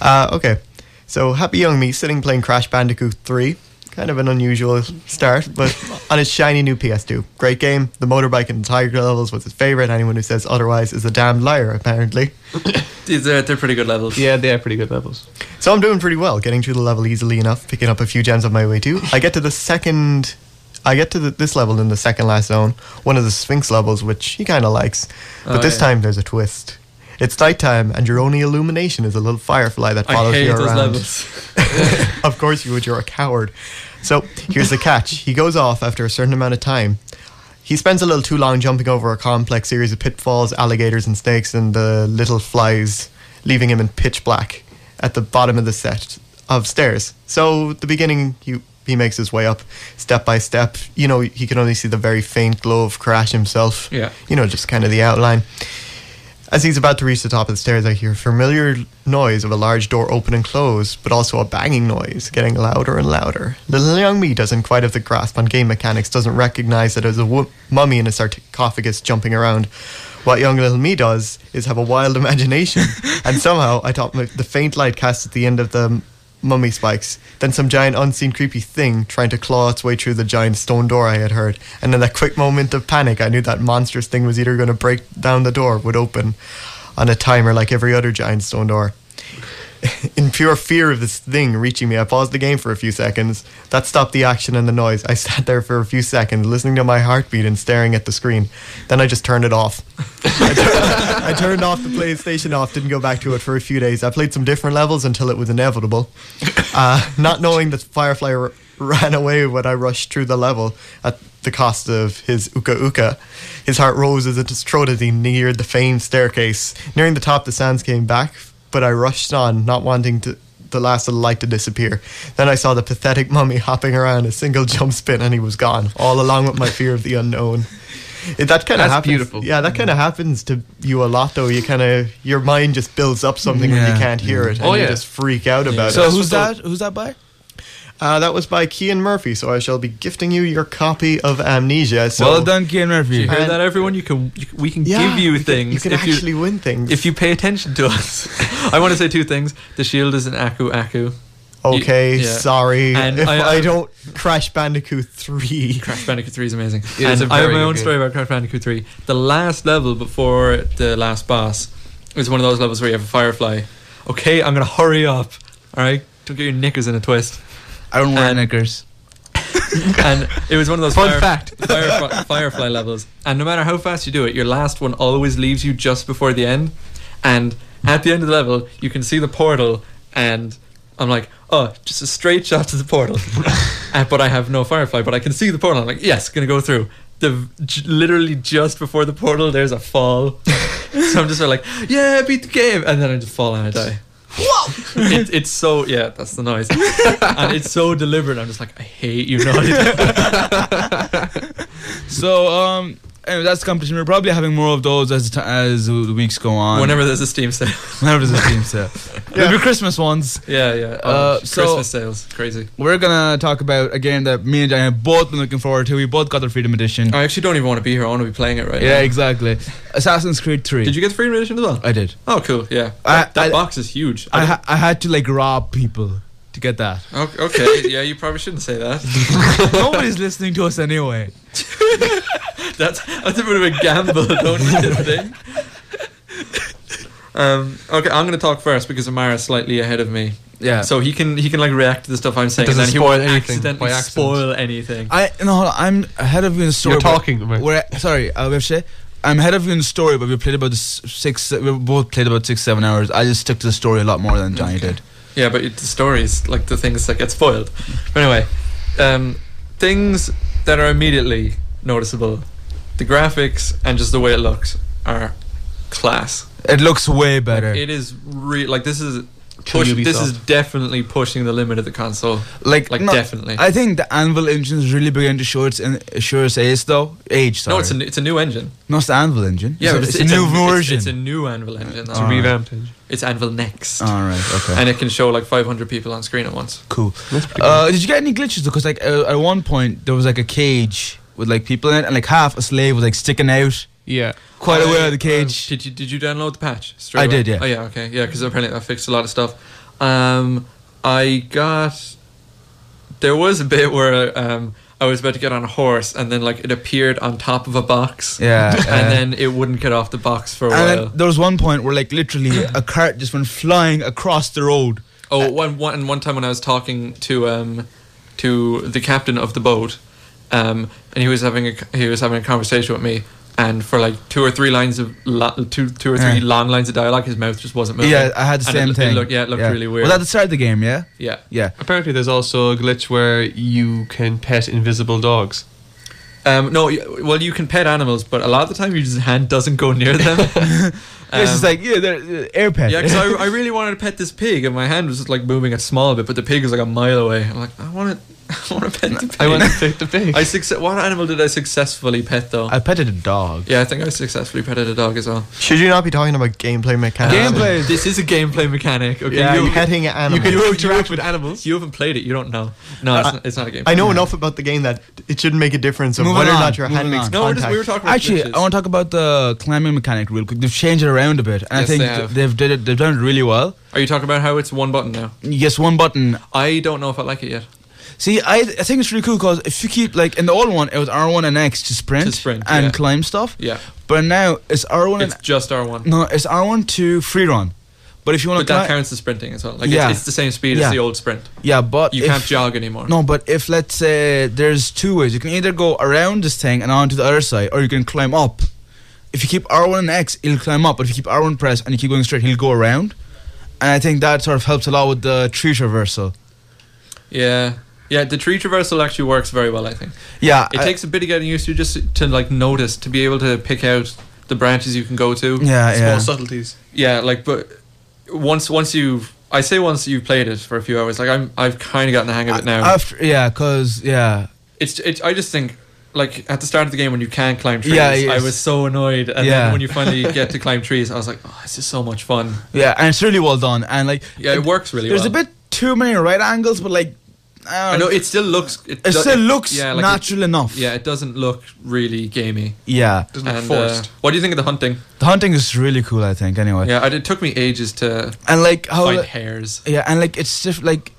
Okay. So happy young me sitting playing Crash Bandicoot 3. kind of an unusual start, but on his shiny new PS2. Great game. The motorbike and the tiger levels was his favourite. Anyone who says otherwise is a damned liar, apparently. They're pretty good levels. Yeah, they are pretty good levels. So I'm doing pretty well, getting through the level easily enough, picking up a few gems on my way too. I get to this level in the second last zone, one of the Sphinx levels, which he kind of likes. But this time there's a twist. It's nighttime, and your only illumination is a little firefly that follows you around. Levels. Of course you would, you're a coward. So here's the catch. He goes off after a certain amount of time. He spends a little too long jumping over a complex series of pitfalls, alligators and snakes, and the little flies, leaving him in pitch black at the bottom of the set of stairs. So at the beginning, he makes his way up step by step. You know, he can only see the very faint glow of Crash himself. Yeah. You know, just kind of the outline. As he's about to reach the top of the stairs, I hear a familiar noise of a large door open and close, but also a banging noise, getting louder and louder. Little young me doesn't quite have the grasp on game mechanics, doesn't recognize that there's a mummy in a sarcophagus jumping around. What young little me does is have a wild imagination, and somehow I thought the faint light cast at the end of the mummy spikes, then some giant unseen creepy thing trying to claw its way through the giant stone door I had heard, and in that quick moment of panic I knew that monstrous thing was either going to break down the door, would open on a timer like every other giant stone door. In pure fear of this thing reaching me, I paused the game for a few seconds. That stopped the action and the noise. I sat there for a few seconds, listening to my heartbeat and staring at the screen. Then I just turned it off. I turned off the PlayStation off, didn't go back to it for a few days. I played some different levels until it was inevitable. Not knowing that Firefly ran away when I rushed through the level at the cost of his Uka Uka. His heart rose as his throat as he neared the famed staircase. Nearing the top, the sounds came back, but I rushed on, not wanting the last of the light to disappear. Then I saw the pathetic mummy hopping around a single jump spin, and he was gone, all along with my fear of the unknown. That kind of happens. Beautiful. Yeah, that kind of happens to you a lot, though. Your mind just builds up something when you can't hear it, and you just freak out about it. So who's that by? That was by Cian Murphy, so I shall be gifting you your copy of Amnesia. So Well done, Cian Murphy. You hear that, everyone? We can give you things. You can actually win things. If you pay attention to us. I want to say two things. The shield is an Aku. Okay, Yeah. sorry. And if I I don't Crash Bandicoot 3. Crash Bandicoot 3 is amazing. It is and a I have very my good own game. story about Crash Bandicoot 3. The last level before the last boss is one of those levels where you have a firefly. Okay, I'm going to hurry up. Alright? Don't get your knickers in a twist. I don't wear And- knickers. And it was one of those Fun fact. firefly levels. And no matter how fast you do it, your last one always leaves you just before the end. And at the end of the level, you can see the portal, and I'm like, oh, just a straight shot to the portal. But I have no firefly, but I can see the portal. I'm like, yes, gonna go through. Literally just before the portal, there's a fall. So I'm just sort of like, yeah, beat the game, and then I just fall and I die. Whoa! It's so, yeah, that's the noise. And it's so deliberate. I'm just like, I hate you, Naughty Dog. So anyway, that's the competition. We're probably having more of those as the weeks go on. Whenever there's a Steam sale. Whenever there's a Steam sale. There'll be Christmas ones. Yeah. So- Christmas sales. Crazy. We're gonna talk about a game that me and Diane have both been looking forward to. We both got the Freedom Edition. I actually don't even want to be here. I want to be playing it right now. Yeah, exactly. Assassin's Creed 3. Did you get the Freedom Edition as well? I did. Oh, cool. Yeah. That box is huge. I had to like rob people to get that. Okay. Yeah, you probably shouldn't say that. Nobody's listening to us anyway. That's a bit of a gamble, don't you think? Okay, I'm going to talk first because Amara's slightly ahead of me. Yeah. So he can like react to the stuff I'm saying, and doesn't then he spoil won't anything accidentally by accident. spoil anything. I'm ahead of you in the story. You're but talking, man. I'm ahead of you in the story, but we both played about 6-7 hours. I just stick to the story a lot more than Johnny did. Yeah, but the stories, like the things that get spoiled. But anyway, things that are immediately noticeable. The graphics and just the way it looks are class. It looks way better. It is this is Kill this is Ubisoft. definitely pushing the limit of the console. Like no, definitely. I think the Anvil engine is really beginning to show its age though. Sorry. No, it's a new engine. No, it's the Anvil engine. Yeah, it's but a new version. It's a new Anvil engine. It's a revamped engine. It's Anvil Next. All right. Okay. And it can show like 500 people on screen at once. Cool. That's pretty good. Did you get any glitches? Because like at one point there was like a cage with like people in it, and like half a slave was like sticking out Yeah. quite a way out of the cage. Did you download the patch? Straight I away? did, yeah. Oh yeah, okay, yeah, because apparently that fixed a lot of stuff. I got There was a bit where I was about to get on a horse, and then like it appeared on top of a box. Yeah, and then it wouldn't get off the box for a and while. then there was one point where like literally a cart just went flying across the road. Oh, one time when I was talking to the captain of the boat, and he was having a conversation with me, and for like two or three long lines of dialogue, his mouth just wasn't moving. Yeah, I had the And same thing. It looked really weird. Was that the start of the game? Yeah. Yeah. Yeah. Apparently, there's also a glitch where you can pet invisible dogs. No, well, you can pet animals, but a lot of the time your hand doesn't go near them. It's just like they're air pet. Yeah, because I really wanted to pet this pig, and my hand was just like moving a small bit, but the pig was like a mile away. I'm like, I want to pet the pig. I want to take the pig. What animal did I successfully pet though? I petted a dog. Yeah, I think I successfully petted a dog as well. Should you not be talking about gameplay mechanics? Gameplay. This is a gameplay mechanic. Okay, Yeah, you petting animals. You can interact with animals. you haven't played it. You don't know. No, it's not a game. I know enough about the game that it shouldn't make a difference of Moving whether or on, not your hand moving makes on. No, contact. we were talking about Actually, glitches. I want to talk about the climbing mechanic real quick. They've changed it around a bit, and I Yes, think they have. they've done it really well. Are you talking about how it's one button now? Yes, one button. I don't know if I like it yet. See, I think it's really cool because if you keep like in the old one, it was R1 and X to sprint, and yeah. climb stuff. Yeah, But now it's R1 it's and just R1. no, it's R1 to free run. But if you want But to that counts as sprinting as well. Like Yeah. it's the same speed Yeah. as the old sprint. yeah, but You if, can't jog anymore. No, but if let's say there's two ways, you can either go around this thing and onto the other side, or you can climb up. If you keep R1 and X, he'll climb up. But if you keep R1 press and you keep going straight, he'll go around. And I think that sort of helps a lot with the tree traversal. Yeah. Yeah, the tree traversal actually works very well, I think. Yeah, It takes a bit of getting used to just to like notice, to be able to pick out the branches you can go to. yeah, Small yeah. subtleties. Yeah, like but once you've played it for a few hours, like I've kind of gotten the hang of it now. After, yeah. It's I just think like at the start of the game when you can't climb trees, Yeah, yes. I was so annoyed, and Yeah. then when you finally get to climb trees, I was like, oh, this is so much fun. Yeah, and it's really well done. And like, Yeah, it works really there's well. a bit too many right angles, but like, I know it still looks. It still looks yeah, like natural enough. Yeah, it doesn't look really gamey. Yeah. Doesn't look And forced. what do you think of the hunting? The hunting is really cool, I think. Anyway. Yeah, it took me ages to And like how. find hares. Yeah, and like it's just like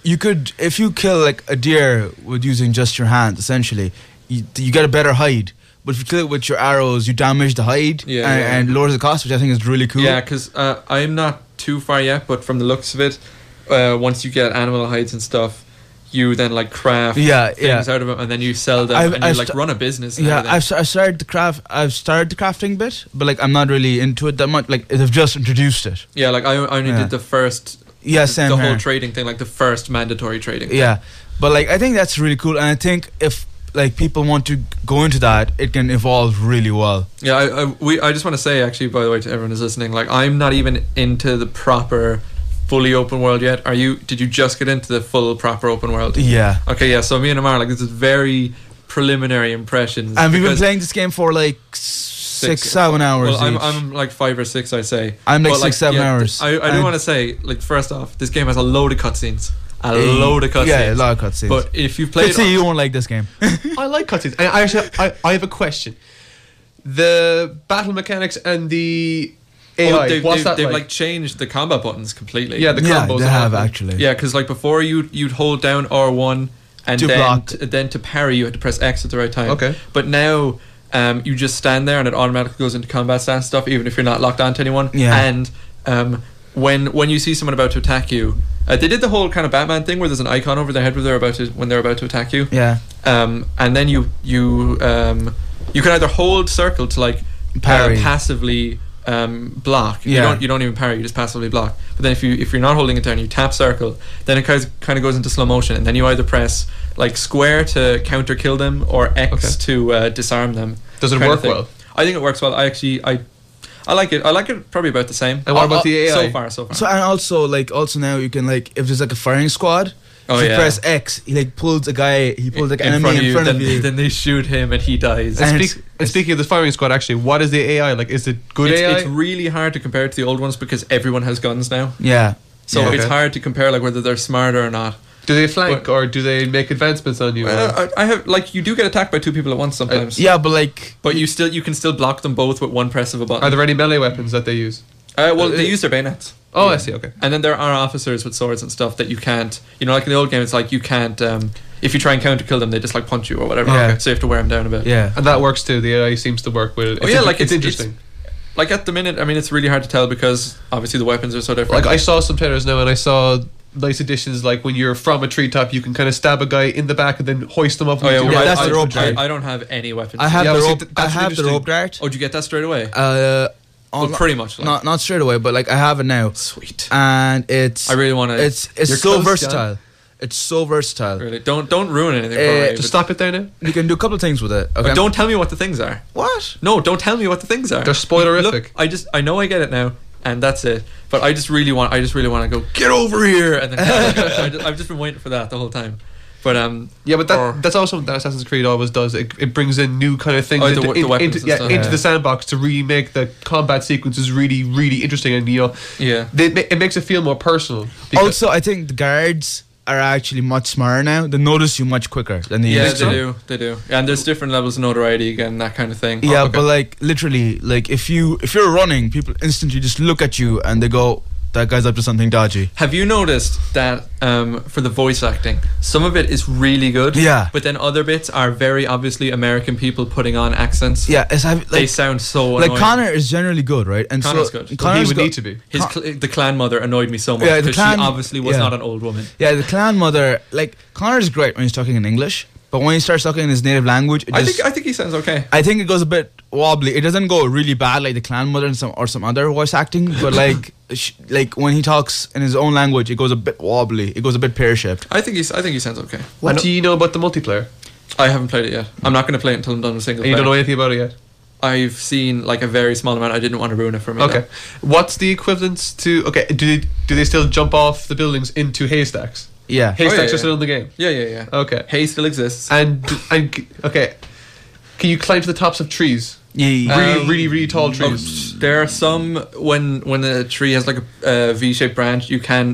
you could if you kill like a deer with using just your hand, essentially, you get a better hide. But if you kill it with your arrows, you damage the hide Yeah, and, yeah. and lowers the cost, which I think is really cool. Yeah, because I'm not too far yet, but from the looks of it, once you get animal hides and stuff, you then like craft Yeah, things yeah. out of them, and then you sell them, I've- and you I've like sta- run a business. And Yeah, everything. I've started the craft. I've started the crafting bit, but like I'm not really into it that much. Like they've just introduced it. Yeah, like I only Yeah. did the first. Yeah, same The here. whole trading thing, like the first mandatory trading. thing. Yeah, but like I think that's really cool, and I think if like people want to go into that, it can evolve really well. Yeah, I just want to say actually, by the way, to everyone who's listening, like I'm not even into the proper, fully open world yet. Are you? Did you just get into the full proper open world? Yeah, Okay, yeah. So me and Amar, like this is very preliminary impressions. and we've been because- playing this game for like 6-7 hours. Well, each. I'm like 5 or 6, I say. I'm like But, 6-7 hours. I do And- want to say, like, first off, this game has a load of cutscenes. A Eh, load of cutscenes. Yeah, a lot of cutscenes. But if you've played, Let's say you won't like this game. I like cutscenes. And I have a question. The battle mechanics and the AI. they've like changed the combat buttons completely. Yeah, the Yeah, combos. they and have everything. actually. Yeah, because like before you'd hold down R1 and To then block. then to parry you had to press X at the right time. Okay. But now you just stand there and it automatically goes into combat stance stuff even if you're not locked onto anyone. Yeah. And when you see someone about to attack you, they did the whole kind of Batman thing where there's an icon over their head when they're about to attack you. Yeah, And then you can either hold circle to like Parry. passively block. Yeah. You don't even parry. You just passively block. But then if you're not holding it down, you tap circle. Then it kind of goes into slow motion, and then you either press like square to counter kill them or X to disarm them. Does it kind of work thing. well? I think it works well. I like it. I like it probably about the same. And what about the AI? So far. So and also now you can like if there's like a firing squad, Oh, if you yeah. press X, he like pulls a guy, he pulls like an enemy in front of then, you. then they shoot him and he dies. And And speaking of the firing squad, actually, what is the AI like? Is it good AI? It's really hard to compare it to the old ones because everyone has guns now. Yeah. So Yeah. it's hard to compare like whether they're smarter or not. do they flank or do they make advancements on you? I have like you do get attacked by 2 people at once sometimes. Yeah, but like But you can still block them both with one press of a button. Are there any melee weapons that they use? Well, they use their bayonets. Oh, I see. Okay. And then there are officers with swords and stuff that you can't, like in the old game, it's like you can't, if you try and counter kill them, they just like punch you or whatever. Yeah. So you have to wear them down a bit. Yeah. And that works too. The AI seems to work with it. Oh yeah, like it's interesting. Like at the minute, I mean, it's really hard to tell because obviously the weapons are so different. Like I saw some trailers now, and I saw nice additions. Like when you're from a treetop, you can kind of stab a guy in the back and then hoist them up. Oh yeah, with well, your- that's the rope dart. I don't have any weapons. I have Yeah, the but see, rope. that's I have the interesting. rope dart. Oh, did you get that straight away? Well, pretty much. Like. not straight away, but like I have it now, Sweet. and it's I really want to. it's You're so close, versatile. It's so versatile. Really, don't ruin anything. For me, Just but- stop it there now. You can do a couple of things with it. Okay. But don't tell me what the things are. What? No, don't tell me what the things are. They're spoilerific. Look, I know I get it now, and that's it. But I just really want to go get over here, and then I've just been waiting for that the whole time. But Yeah, but that's also something that Assassin's Creed always does. It brings in new kind of things Oh, into, the weapons into, and stuff. into Yeah. the sandbox to really make the combat sequences really, really interesting, and yeah. it makes it feel more personal. because- Also, I think the guards are actually much smarter now. They notice you much quicker than they Yeah, used to. they do. And there's different levels of notoriety again, that kind of thing. Yeah, Oh, okay. but like literally, like if you're running, people instantly just look at you and they go, "That guy's up to something dodgy." Have you noticed that for the voice acting, some of it is really good. Yeah. But then other bits are very obviously American people putting on accents. Yeah, it's They sound so like annoying. Connor is generally good, right? And Connor's so good. he Connor's would go- need to be. The clan mother annoyed me so much Yeah, the because clan- she obviously was yeah. not an old woman. Yeah, the clan mother, like Connor's great when he's talking in English, but when he starts talking in his native language, it I just, think he sounds okay. I think it goes a bit wobbly. It doesn't go really bad like the clan mother and some other voice acting, but like like when he talks in his own language, it goes a bit wobbly. It goes a bit pear shaped. I think he sounds okay. What do you know about the multiplayer? I haven't played it yet. I'm not going to play it until I'm done with single And you player. don't know anything about it yet. I've seen like a very small amount. I didn't want to ruin it for me. Okay, what's the equivalent to? Okay, do they still jump off the buildings into haystacks? Yeah. Haystacks yeah. are still in the game. Yeah. Okay, Hay still exists. and okay, can you climb to the tops of trees? Yeah. Really tall trees. There are some when a tree has like a V-shaped branch.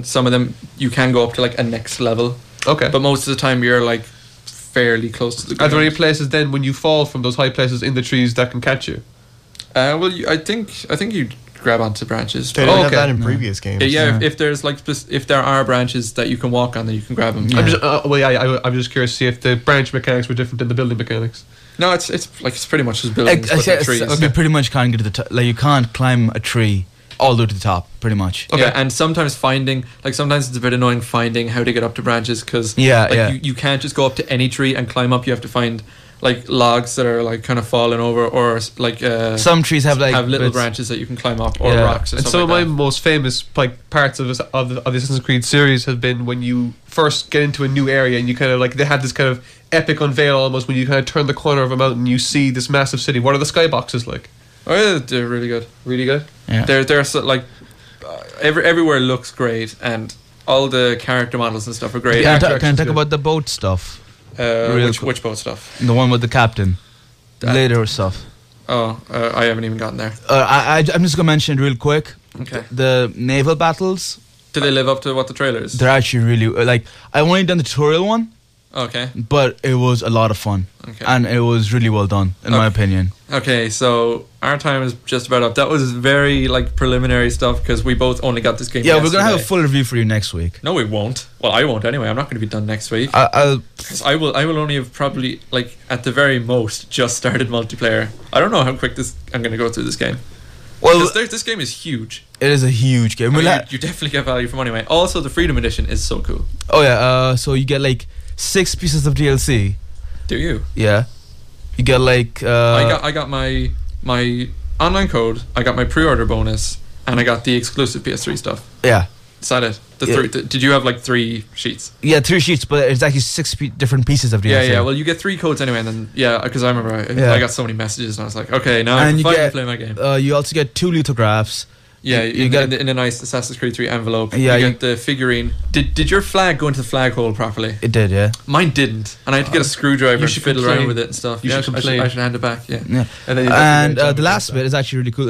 Some of them you can go up to like a next level, Okay, but most of the time you're like fairly close to the are ground. there any places then when you fall from those high places in the trees that can catch you? Well, I think you grab onto branches. They didn't have okay. that in previous games. Yeah, if there's like if there are branches that you can walk on, then you can grab them. Yeah. I'm just I'm just curious to see if the branch mechanics were different than the building mechanics. No, it's pretty much just buildings I with say the trees. you pretty much can't get to the top. Like you can't climb a tree all the way to the top, pretty much. Okay. Yeah, and sometimes sometimes it's a bit annoying finding how to get up to branches because Yeah. you can't just go up to any tree and climb up. You have to find like logs that are like kind of falling over or like Some trees have like little bits- branches that you can climb up or Yeah. rocks or And stuff some like of my that. most famous like parts of the Assassin's Creed series have been when you first get into a new area and you kind of like they had this kind of epic unveil almost when you kind of turn the corner of a mountain and you see this massive city. What are the skyboxes like? Oh yeah, they're really good. Really good. Yeah. They're so, like everywhere looks great and all the character models and stuff are great. Can I direction's talk good. about the boat stuff? Real quick. Which boat stuff? The one with the captain. That- Later stuff. Oh, I haven't even gotten there. I'm just gonna mention it real quick. Okay. The naval battles, Do they live up to what the trailer is? they're actually really like. I only done the tutorial one, Okay. but it was a lot of fun, Okay. and it was really well done in my Okay. opinion. Okay, so our time is just about up. That was very like preliminary stuff because we both only got this game. Yeah, we're gonna have a yesterday. full review for you next week. No, we won't. Well, I won't anyway. I'm not going to be done next week. I'll 'Cause I will only have probably like at the very most just started multiplayer. I don't know how quick I'm going to go through this game. well, Because this game is huge. it is a huge game. I mean, We'll you definitely get value for money. Anyway. Also, the Freedom Edition is so cool. oh yeah, so you get like 6 pieces of DLC. Do you? Yeah, you get like I got my online code. I got my pre-order bonus, and I got the exclusive PS3 stuff. yeah. Is that it? Yeah. Did you have like 3 sheets? Yeah, 3 sheets, but it's actually 6 different pieces of DLC. Yeah. Well, you get 3 codes anyway, and then because I remember Yeah. I got so many messages, and I was like, okay, now I And can you finally get play my game. you also get 2 lithographs. Yeah, you you get- get in a nice Assassin's Creed 3 envelope. Yeah, you you- get the figurine. Did your flag go into the flag hole properly? It did, yeah. Mine didn't, and I had to get a screwdriver you and should fiddle complain. around with it and stuff. You Yeah, should complain. I should hand it back. Yeah. Yeah. And then And the last bit is actually really cool.